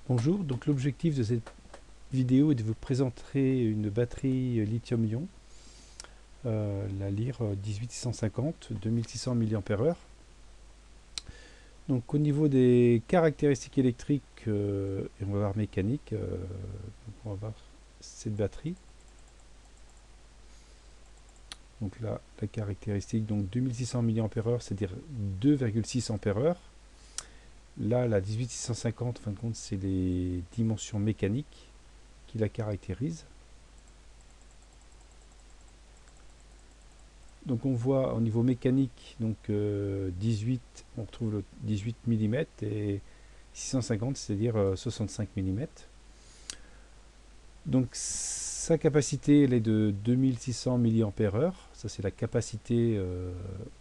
Bonjour, donc l'objectif de cette vidéo est de vous présenter une batterie lithium-ion, la Lyre 18650, 2600 mAh. Donc au niveau des caractéristiques électriques et on va voir mécaniques, on va voir cette batterie. Donc là, la caractéristique, donc 2600 mAh, c'est-à-dire 2,6 ampères-heure. Là, la 18650, en fin de compte, c'est les dimensions mécaniques qui la caractérisent. Donc on voit au niveau mécanique, donc 18, on retrouve le 18 mm et 650, c'est-à-dire 65 mm. Donc sa capacité, elle est de 2600 mAh. Ça c'est la capacité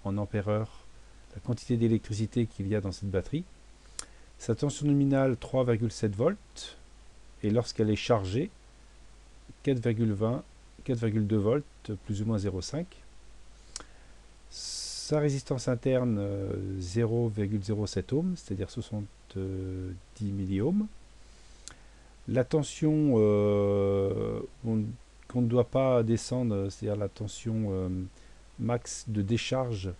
en ampères-heure, la quantité d'électricité qu'il y a dans cette batterie. Sa tension nominale 3,7 volts et lorsqu'elle est chargée 4,20, 4,2 volts plus ou moins 0,5. Sa résistance interne 0,07 ohms, c'est-à-dire 70 milliohms. La tension qu'on ne doit pas descendre, c'est-à-dire la tension max de décharge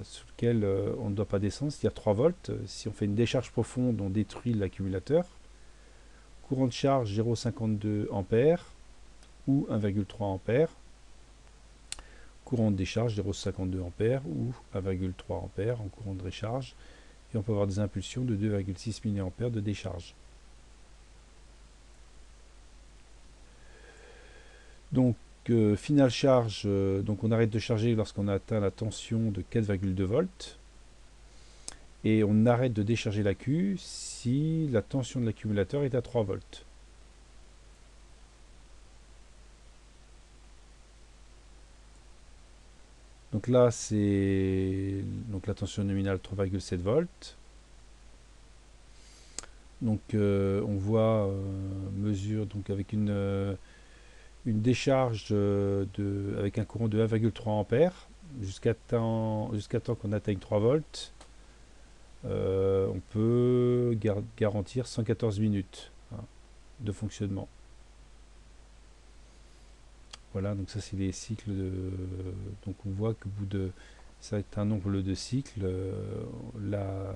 sur laquelle on ne doit pas descendre, c'est-à-dire 3 volts. Si on fait une décharge profonde, on détruit l'accumulateur. Courant de charge 0,52 ampères ou 1,3 ampères. Courant de décharge 0,52 ampères ou 1,3 ampères en courant de recharge. Et on peut avoir des impulsions de 2,6 mA de décharge. Donc, final charge, donc on arrête de charger lorsqu'on a atteint la tension de 4,2 volts. Et on arrête de décharger l'accu si la tension de l'accumulateur est à 3 volts. Donc là, c'est donc la tension nominale 3,7 volts. Donc on voit mesure donc avec une décharge avec un courant de 1,3 ampères jusqu'à temps qu'on atteigne 3 volts. On peut garantir 114 minutes de fonctionnement. Voilà, donc ça c'est les cycles donc on voit qu'au bout de un nombre de cycles, la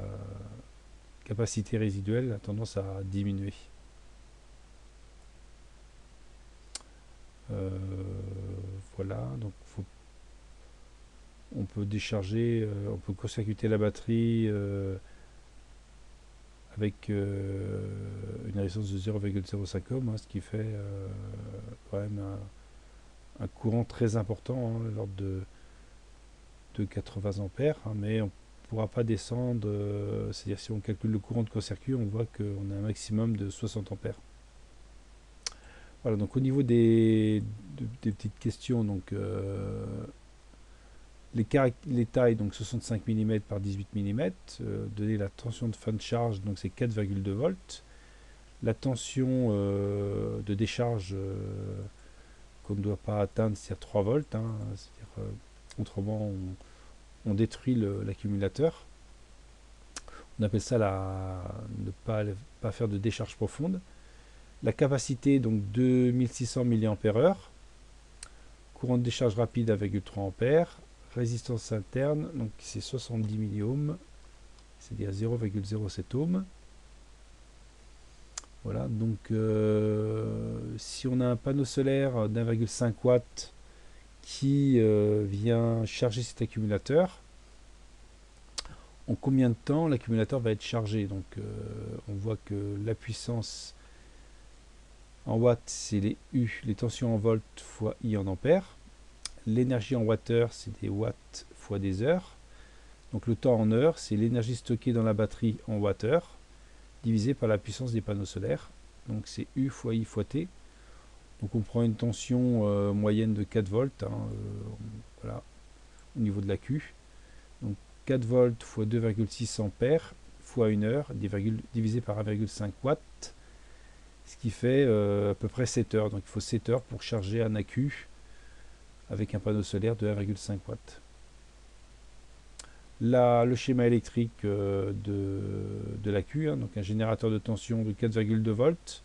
capacité résiduelle a tendance à diminuer. Voilà, donc on peut décharger, on peut court-circuiter la batterie avec une résistance de 0,05 ohm, ce qui fait quand même un courant très important, l'ordre de 80 ampères, mais on ne pourra pas descendre, c'est-à-dire si on calcule le courant de court-circuit, on voit qu'on a un maximum de 60 ampères. Voilà, donc au niveau des petites questions, donc les tailles, donc 65 mm par 18 mm, donner la tension de fin de charge, donc c'est 4,2 volts, la tension de décharge qu'on ne doit pas atteindre, c'est-à-dire 3 volts, c'est-à-dire autrement on détruit l'accumulateur. On appelle ça ne pas faire de décharge profonde. La capacité, donc 2600 mAh, courant de décharge rapide 1,3 ampères, résistance interne, donc c'est 70 milliohms, c'est-à-dire 0,07 ohms. Voilà, donc si on a un panneau solaire d'1,5 watts qui vient charger cet accumulateur, en combien de temps l'accumulateur va être chargé? Donc on voit que la puissance en watts, c'est les U, les tensions en volts fois I en ampères. L'énergie en wattheure, c'est des watts fois des heures. Donc le temps en heures, c'est l'énergie stockée dans la batterie en wattheure, divisé par la puissance des panneaux solaires. Donc c'est U fois I fois T. Donc on prend une tension moyenne de 4 volts, voilà, au niveau de la Q. Donc 4 volts fois 2,6 ampères fois 1 heure, divisé par 1,5 watts, ce qui fait à peu près 7 heures. Donc il faut 7 heures pour charger un accu avec un panneau solaire de 1,5 watts. le schéma électrique de l'accu, hein, donc un générateur de tension de 4,2 volts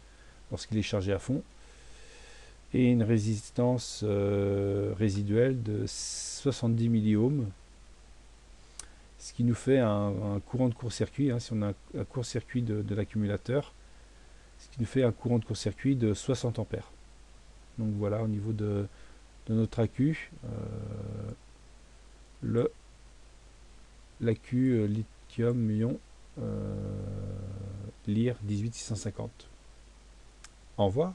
lorsqu'il est chargé à fond, et une résistance résiduelle de 70 milliohms, ce qui nous fait un courant de court-circuit, hein, si on a un court-circuit de l'accumulateur, ce qui nous fait un courant de court-circuit de 60 ampères. Donc voilà, au niveau de notre accu, l'accu lithium-ion Lear 18650. Au revoir.